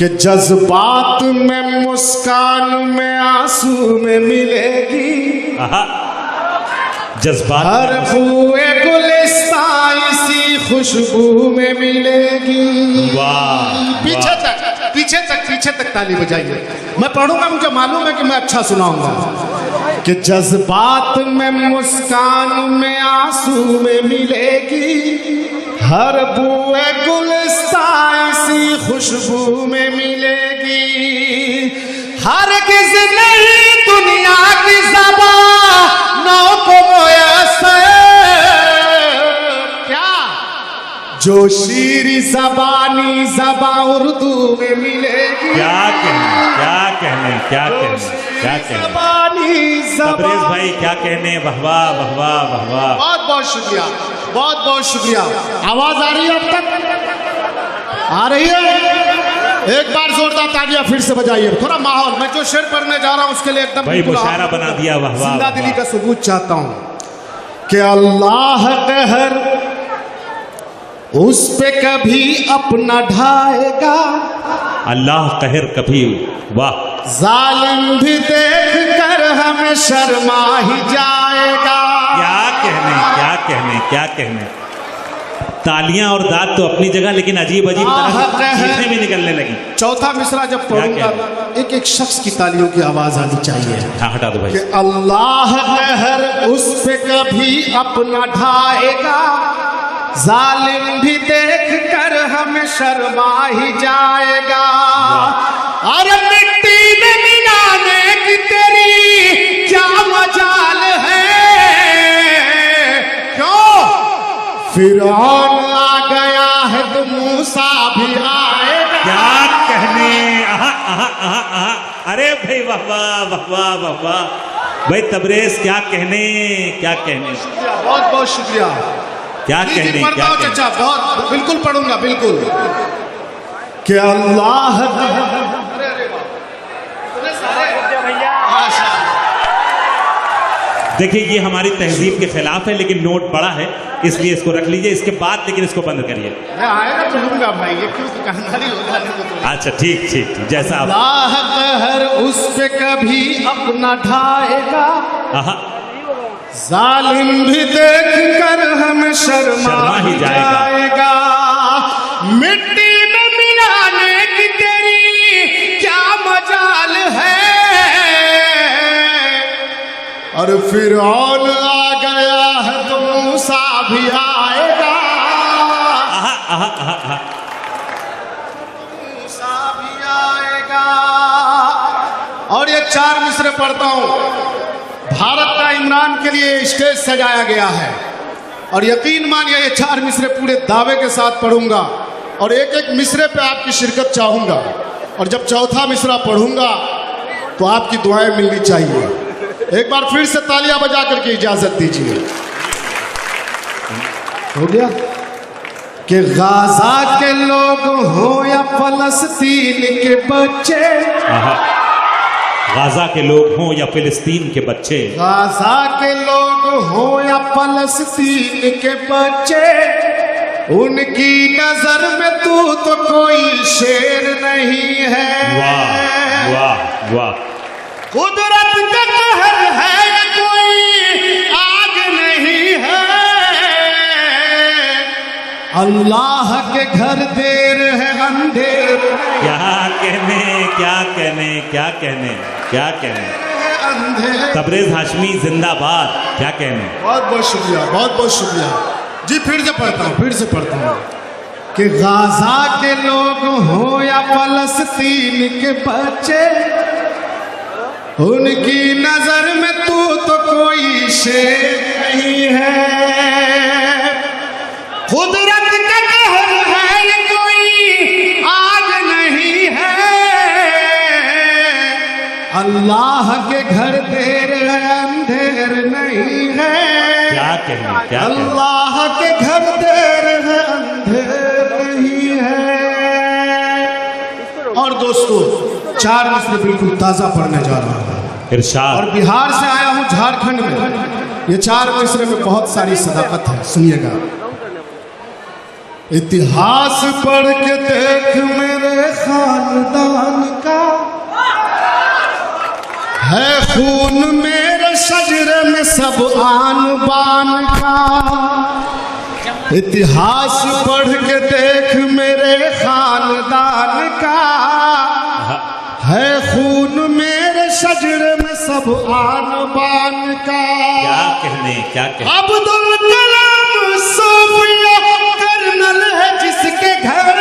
कि जज्बात में मुस्कान में आंसू में मिलेगी, जज्बात हर बूए गुलिस्तां इसी खुशबू में मिलेगी। वाह, पीछे तक ताली बजाइए। मैं पढ़ूंगा, मुझे मालूम है कि मैं अच्छा सुनाऊंगा। कि जज्बात में मुस्कान में आंसू में मिलेगी, हर बूए गुलिस्तां इसी खुशबू में मिलेगी। हरगिज़ नहीं दुनिया की ज़बानों को मुयस्सर, क्या जो शीरी ज़बानी ज़बां उर्दू में मिलेगी। क्या कहने तबरेज़ भाई, क्या कहने। वाह वाह वाह वाह। बहुत बहुत शुक्रिया, बहुत बहुत शुक्रिया। आवाज आ रही है अब तक? आ रही है? एक बार जोरदार तालियां फिर से बजाइए। थोड़ा माहौल, मैं जो शेर पढ़ने जा रहा हूं उसके लिए एकदम भाई मुशायरा बना दिया। वाह वाह। जिंदा दिली का सबूत चाहता हूं कि अल्लाह कहर उस पे कभी अपना ढाएगा, अल्लाह कहर कभी, वाह। जालिम भी देख कर हमें शर्मा ही जाएगा। क्या कहने। तालियां और दाद तो अपनी जगह, लेकिन अजीब अजीब चीजें भी निकलने लगी। चौथा मिसरा जब पढ़ूंगा, एक एक शख्स की तालियों की आवाज आनी चाहिए। हाँ, हटा दो भाई। कि अल्लाह कहर उस पे कभी अपना ढाएगा, जालिम भी देख कर हमें शर्मा ही जाएगा। और मिट्टी में मिलाने की तेरी क्या मजाल है, क्यों फिरौन आ गया है तो मूसा भी आएगा। क्या कहने। अरे भाई वाह वाह वाह वाह वाह वाह भाई तबरेज़, क्या कहने। बहुत बहुत शुक्रिया। क्या कहने। चाचा बहुत, बिल्कुल पढ़ूंगा, बिल्कुल। कि अल्लाह देखिए, ये हमारी तहजीब के खिलाफ है, लेकिन नोट बड़ा है, इसलिए इसको रख लीजिए। इसके बाद लेकिन इसको बंद करिए। मैं आएगा पढ़ूंगा भाई, ये क्यों कहानी होगा। अच्छा ठीक, जैसा अल्लाह कहर उस पे कभी अपना ढाएगा, जालिम भी देख कर हमें शर्मा ही जाएगा। मिट्टी में मिलाने की तेरी क्या मजाल है, और फिरौन आ गया है तो मूसा भी आएगा। मूसा भी आएगा। और ये 4 मिसरे पढ़ता हूं। भारत का इमरान के लिए स्टेज सजाया गया है, और यकीन मानिए ये 4 मिसरे पूरे दावे के साथ पढ़ूंगा, और एक एक मिसरे पे आपकी शिरकत चाहूंगा। और जब चौथा मिसरा पढ़ूंगा तो आपकी दुआएं मिलनी चाहिए। एक बार फिर से तालियां बजा करके इजाजत दीजिए। हो गया। कि गाजा के लोग हो या फलस्तीन के बच्चे, गाजा के लोग हों या फिलिस्तीन के बच्चे, गाजा के लोग हो या फलस्तीन के बच्चे, उनकी नजर में तू तो कोई शेर नहीं है। वाह वाह वाह। कुदरत का कहर है, कोई आग नहीं है। अल्लाह के घर देर है अंधेर। क्या कहने। तबरेज़ हाशमी जिंदाबाद। क्या कहने। बहुत बहुत शुक्रिया, बहुत बहुत शुक्रिया जी। फिर से पढ़ता हूँ कि गाजा के लोग हो या फलस्तीन के बच्चे, उनकी नजर में तू तो कोई शेर नहीं है। कुदरत का कहर है, कोई आग नहीं है। अल्लाह के घर देर है अंधेर नहीं है। क्या कहने। अल्लाह के घर देर है अंधेर नहीं है। और दोस्तों, 4 मिसरे बिल्कुल ताजा पढ़ने जा रहा हूं। इरशाद। और बिहार से आया हूं झारखंड में। ये 4 मिसरे में बहुत सारी सदाकत है, सुनिएगा। इतिहास पढ़ के देख मेरे खानदान का, है खून मेरे शजरे में सब आन बान का। इतिहास पढ़ के देख मेरे खानदान का, है खून मेरे शजरे में सब आन बान का। क्या कहने अब्दुल कलाम सोफिया कर्नल है जिसके घर,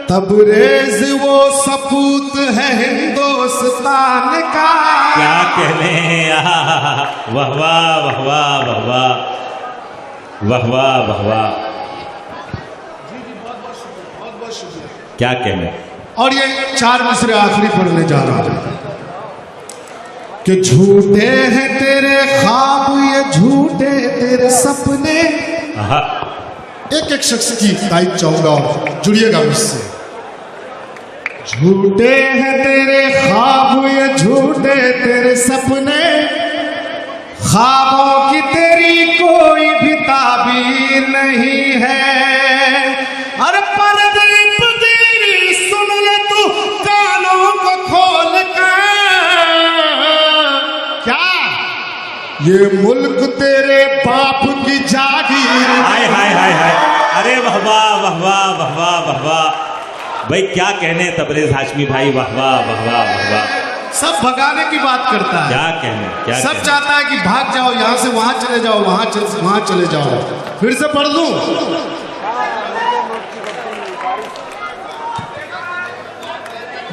तबरेज वो सपूत है हिंदुस्तान का। क्या कहने, वाह वाह वाह वाह वाह वाह वाह वाह वाह वाह, क्या कहने। और ये 4 मिसरे आखिरी पढ़ने जा रहा हूं कि झूठे हैं तेरे ख्वाब, ये झूठे तेरे सपने। एक एक शख्स की तारीफ चाहूंगा और जुड़िएगा मुझसे। झूठे हैं तेरे ख्वाब, ये झूठे तेरे सपने, ख्वाबों की तेरी कोई भी ताबीर नहीं है। अरे पर्दे तेरी सुन ले तू कानों को खोल कर, क्या ये मुल्क तेरे बाप की जागीर। हाय हाय हाय हाय, अरे वाह वाह वाह वाह वाह वाह वाह वाह भाई, क्या कहने तबरेज हाशमी भाई, वाह वाह वाह वाह वाह वाह। सब भगाने की बात करता है, क्या कहने, क्या सब कहने? चाहता है कि भाग जाओ यहाँ से, वहां चले जाओ, वहां चले जाओ। फिर से पढ़ दूं,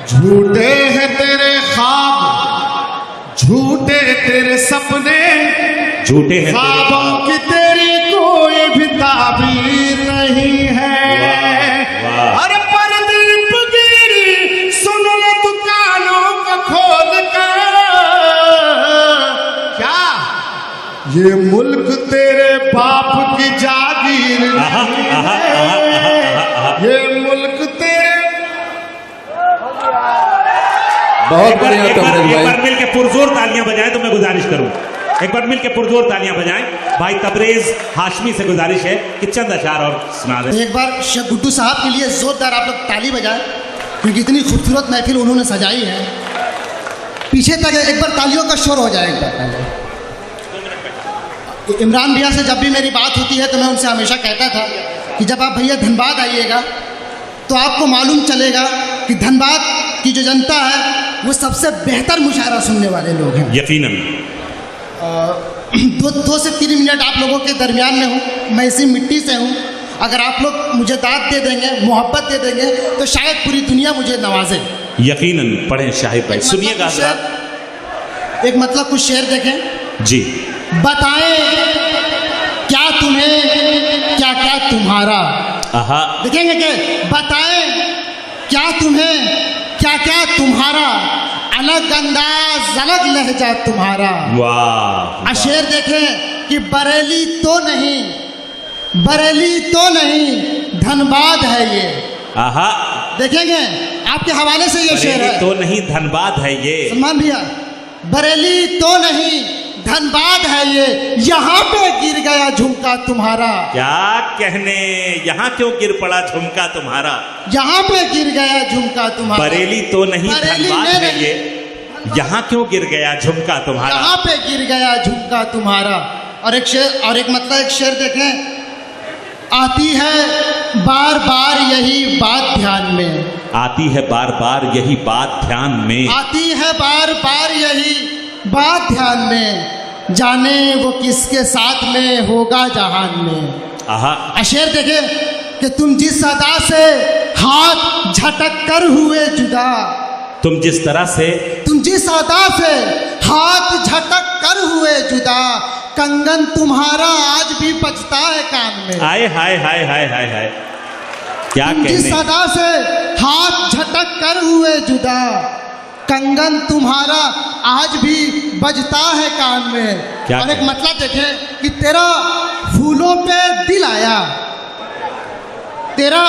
झूठे हैं तेरे ख्वाब, झूठे तेरे सपने, झूठे हैं ख्वाबों की तेरी कोई भी ताबीर नहीं है। वाह। अरे परदीप गिरी सुन ले तू कानों को खोल कर, क्या ये मुल्क तेरे बाप की जागीर नहीं है। ये मुल्क तेरे, बहुत बढ़िया तबरेज एक भाई। बार मिल के पुरजोर तालियां बजाएं तो मैं गुजारिश करूं, एक बार मिल के पुरजोर तालियां बजाएं। भाई तबरेज हाशमी से गुजारिश है कि चंद अशार और सुना दें। एक बार शेख गुड्डू साहब के लिए जोरदार आप लोग ताली बजाएं, क्योंकि इतनी खूबसूरत महफिल उन्होंने सजाई है। पीछे तक एक बार तालियों का शोर हो जाए एक बार पहले। इमरान भैया से जब भी मेरी बात होती है तो मैं उनसे हमेशा कहता था कि जब आप भैया धनबाद आइएगा तो आपको मालूम चलेगा कि धनबाद की जो जनता है वो सबसे बेहतर मुशायरा सुनने वाले लोग हैं। यकीनन 2 से 3 मिनट आप लोगों के दरमियान में हूँ, मैं इसी मिट्टी से हूँ। अगर आप लोग मुझे दाद दे देंगे, मोहब्बत दे देंगे तो शायद पूरी दुनिया मुझे नवाजे। यकीनन पढ़ें शाहिद भाई, सुनिएगा हज़रात। एक मतलब कुछ शेर देखें जी। बताएं क्या तुम्हें, क्या क्या तुम्हारा। आहा, देखेंगे कि बताएं क्या तुम्हें, क्या क्या तुम्हारा, अलग अंदाज अलग लहजा तुम्हारा। वाह। शेर देखें कि बरेली तो नहीं, बरेली तो नहीं धनबाद है ये। आहा, देखेंगे आपके हवाले से ये शेर बरेली है। तो नहीं धनबाद है ये। सलमान भैया, बरेली तो नहीं धनबाद है ये, यहाँ पे गिर गया झुमका तुम्हारा। क्या कहने, यहाँ क्यों गिर पड़ा झुमका तुम्हारा। यहाँ पे गिर गया झुमका तुम्हारा। बरेली तो नहीं बरेली धनबाद में है नहीं। ये, यहाँ क्यों गिर गया झुमका तुम्हारा। यहाँ पे गिर गया झुमका तुम्हारा। और एक शेर, और एक मतलब एक शेर देखें, आती है बार बार यही बात ध्यान में, आती है बार बार यही बात ध्यान में, आती है बार बार यही बात ध्यान में, जाने वो किसके साथ में होगा जहान में। आहा, शेर देखे कि तुम जिस अदा से हाथ झटक कर हुए जुदा, तुम जिस तरह से, तुम जिस अदा से हाथ झटक कर हुए जुदा, कंगन तुम्हारा आज भी बजता है कान में। आए हाय हाय हाय हाय हाय, क्या तुम जिस कहने। अदा से हाथ झटक कर हुए जुदा, कंगन तुम्हारा आज भी बजता है कान में। क्या और एक कहने? मतलब देखें कि तेरा फूलों पे दिल आया, तेरा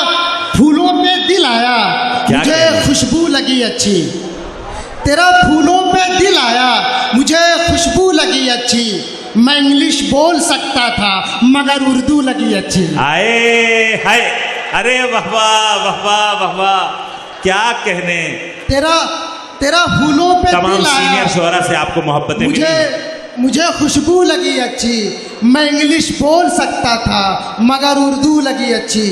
फूलों पे दिल आया, क्या मुझे कहने? खुशबू लगी अच्छी, तेरा फूलों पे दिल आया, मुझे खुशबू लगी अच्छी, मैं इंग्लिश बोल सकता था मगर उर्दू लगी अच्छी। आए हाय, अरे वाह वाह वाह वाह वाह वाह, क्या कहने। तेरा फूलों पे तमाम दिल आया, सीनियर शुरा से आपको मोहब्बतें मिली हैं। मुझे खुशबू लगी अच्छी, मैं इंग्लिश बोल सकता था मगर उर्दू लगी अच्छी।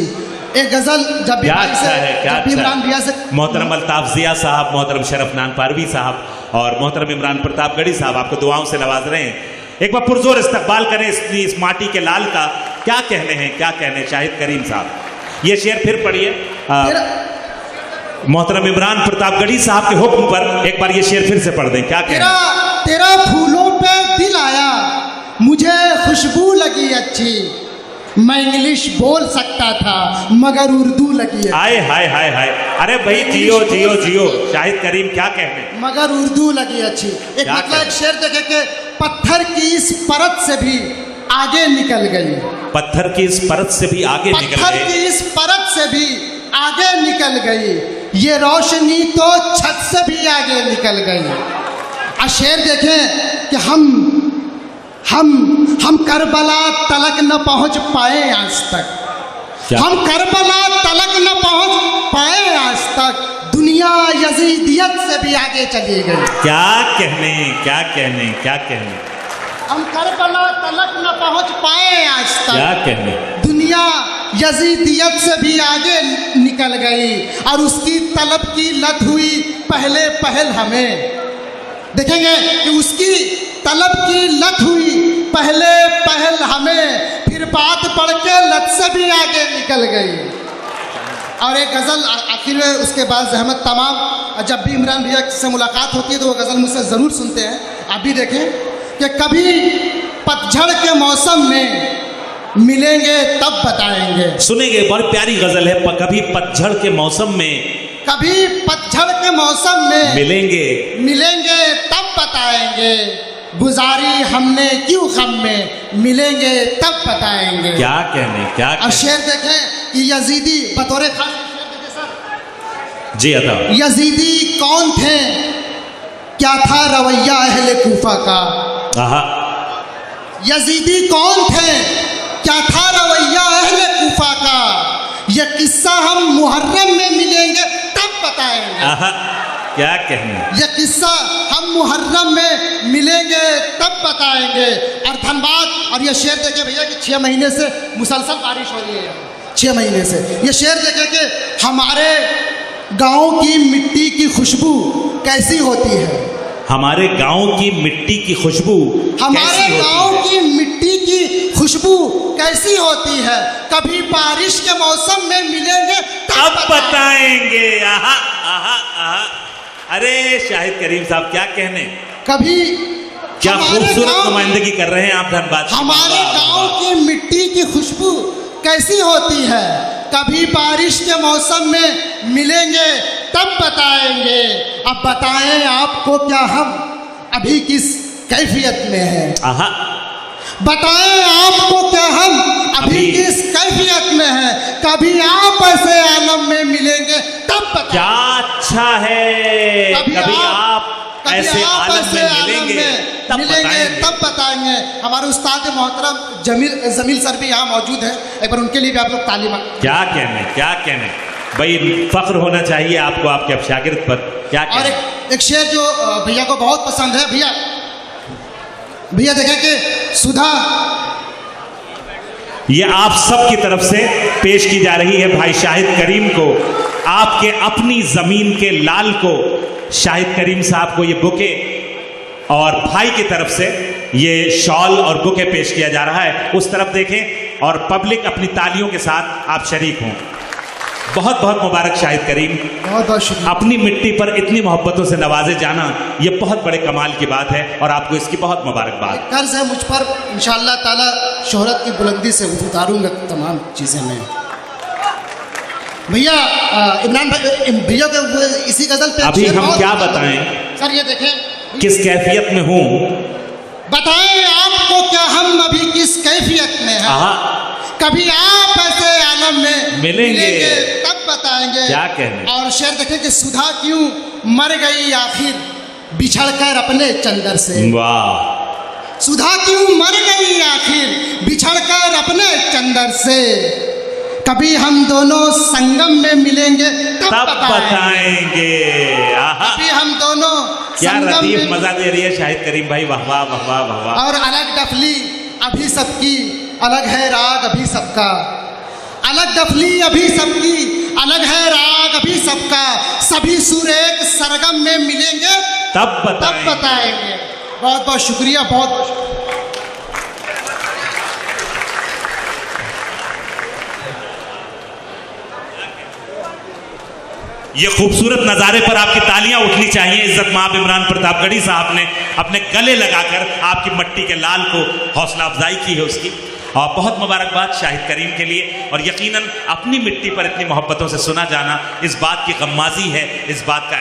एक गजल जब भी क्या भाई अच्छा से, है, क्या जब भी अच्छा इमरान भैया से, मोहतरम अल्ताफ जिया साहब, मोहतरम शरफनान पारवी साहब और मोहतरम इमरान प्रतापगढ़ी साहब आपको दुआओं से नवाज रहे हैं। एक बार पुरजोर इस्तकबाल करें इस माटी के लाल का। क्या कहने हैं, क्या कहने शाहिद करीम साहब। ये शेर फिर पढ़िए मोहतरम इमरान प्रतापगढ़ी साहब के हुक्म पर। एक बार ये शेर फिर से पढ़ दें, क्या कहना। तेरा फूलों पे दिल आया, मुझे खुशबू लगी अच्छी, मैं इंग्लिश बोल सकता था मगर उर्दू लगी अच्छी। हाय हाय हाय हाय, अरे भाई जियो जियो जियो शाहिद करीम, क्या कहने। मगर उर्दू लगी अच्छी। एक मतलब एक शेर देखे कि पत्थर की इस परत से भी आगे निकल गई, पत्थर की इस परत से भी आगे निकल पत्थर गए, की इस परत से भी आगे निकल गई, ये रोशनी तो छत से भी आगे निकल गई। और शेर देखें कि हम करबला तलक न पहुंच पाए आज तक, क्या? हम करबला तलक न पहुंच पाए आज तक, दुनिया यजीदियत से भी आगे चली गई। क्या कहने, क्या कहने, क्या कहने। हम करबला तलक न पहुंच पाए आज तक, क्या कहने। दुनिया यजीदियत से भी आगे निकल गई और उसकी तलब की लत हुई पहले पहल हमें। देखेंगे कि उसकी तलब की लत हुई पहले पहल हमें, फिर बात पढ़ के लत से भी आगे निकल गई। और एक गज़ल आखिर में उसके बाद जहमत तमाम, जब भी इमरान भैया से मुलाकात होती है तो वो गज़ल मुझसे ज़रूर सुनते हैं। आप भी देखें कि कभी पतझड़ के मौसम में मिलेंगे तब बताएंगे। सुनेंगे, बहुत प्यारी गजल है। कभी पतझड़ के मौसम में, कभी पतझड़ के मौसम में मिलेंगे तब बताएंगे, गुजारी हमने क्यों गम में, मिलेंगे तब बताएंगे। क्या कहने, क्या कहने। और शेर देखें कि यजीदी बतौर खास शेर देखें सर। जी अता। यजीदी कौन थे, क्या था रवैया अहले कूफा का। आहा। यजीदी कौन थे, क्या था रवैया अहले कूफा का, ये किस्सा हम मुहर्रम में मिलेंगे तब बताएंगे। आहा, क्या कहने। ये किस्सा हम मुहर्रम में मिलेंगे तब बताएंगे। और धनबाद, और ये शेर देखे भैया कि 6 महीने से मुसलसल बारिश हो रही है, 6 महीने से। ये शेर देखे कि हमारे गाँव की मिट्टी की खुशबू कैसी होती है, हमारे गांव की मिट्टी की खुशबू, हमारे गांव की मिट्टी की खुशबू कैसी होती है, कभी बारिश के मौसम में मिलेंगे तब बताएंगे। आहा आहा आहा, अरे शाहिद करीम साहब क्या कहने। कभी क्या खूबसूरत नुमाइंदगी कर रहे हैं आप धनबाद। हमारे गांव की मिट्टी की खुशबू कैसी होती है, कभी बारिश के मौसम में मिलेंगे तब बताएंगे। अब बताएं आपको क्या हम अभी किस कैफियत में हैं, आहा। बताएं आपको क्या हम अभी किस कैफियत में हैं, कभी आप ऐसे आलम में मिलेंगे तब बताएं। क्या अच्छा है, कभी आप ऐसे आलम में मिलेंगे तब बताएंगे। हमारे उस्ताद मोहतरम जमील सर भी यहाँ मौजूद है, एक बार उनके लिए भी आप लोग तालीम। क्या कहने, क्या कहने भाई, फख्र होना चाहिए आपको आपके अब शागिर्द पर। क्या और एक शेर जो भैया को बहुत पसंद है, भैया देखें कि सुधा, ये आप सब की तरफ से पेश की जा रही है भाई शाहिद करीम को, आपके अपनी जमीन के लाल को, शाहिद करीम साहब को ये बुके और भाई की तरफ से ये शॉल और बुके पेश किया जा रहा है। उस तरफ देखें और पब्लिक अपनी तालियों के साथ आप शरीक हों। बहुत बहुत मुबारक शाहिद करीम, बहुत बहुत शुक्रिया। अपनी मिट्टी पर इतनी मोहब्बतों से नवाजे जाना ये बहुत बड़े कमाल की बात है और आपको इसकी बहुत मुबारकबाद। कर्ज है मुझ पर, इंशाअल्लाह ताला शोहरत की बुलंदी से उतारूंगा तमाम चीज़ें मैं। भैया इमरान भैया के इसी गजल पे अभी हम क्या बताएं सर, ये देखें किस कैफियत में हूं, बताएं आपको क्या हम अभी किस कैफियत में हैं, कभी आप ऐसे आलम में मिलेंगे तब बताएंगे। क्या कहने। और शेर देखें कि सुधा क्यों मर गई आखिर बिछड़कर अपने चंदर से। वाह, सुधा क्यों मर गई आखिर बिछड़कर अपने चंदर से, कभी हम दोनों संगम में मिलेंगे तब बताएंगे। आहा, कभी हम दोनों क्या संगम लतीफ में। मजा दे रही है शाहिद करीम भाई, वाह वाह वाह वाह वाह वाह। और अलग डफली अभी सबकी, अलग है राग अभी सबका, अलग डफली अभी सबकी, अलग है राग अभी सबका, सभी सुर एक सरगम में मिलेंगे तब तब बताएंगे। बहुत बहुत शुक्रिया, बहुत बहुत शुक्रिया। ये खूबसूरत नज़ारे पर आपकी तालियां उठनी चाहिए। इज्जत माब इमरान प्रतापगढ़ी साहब ने अपने गले लगाकर आपकी मट्टी के लाल को हौसला अफजाई की है उसकी, और बहुत मुबारकबाद शाहिद करीम के लिए। और यकीनन अपनी मिट्टी पर इतनी मोहब्बतों से सुना जाना इस बात की गम्माजी है, इस बात का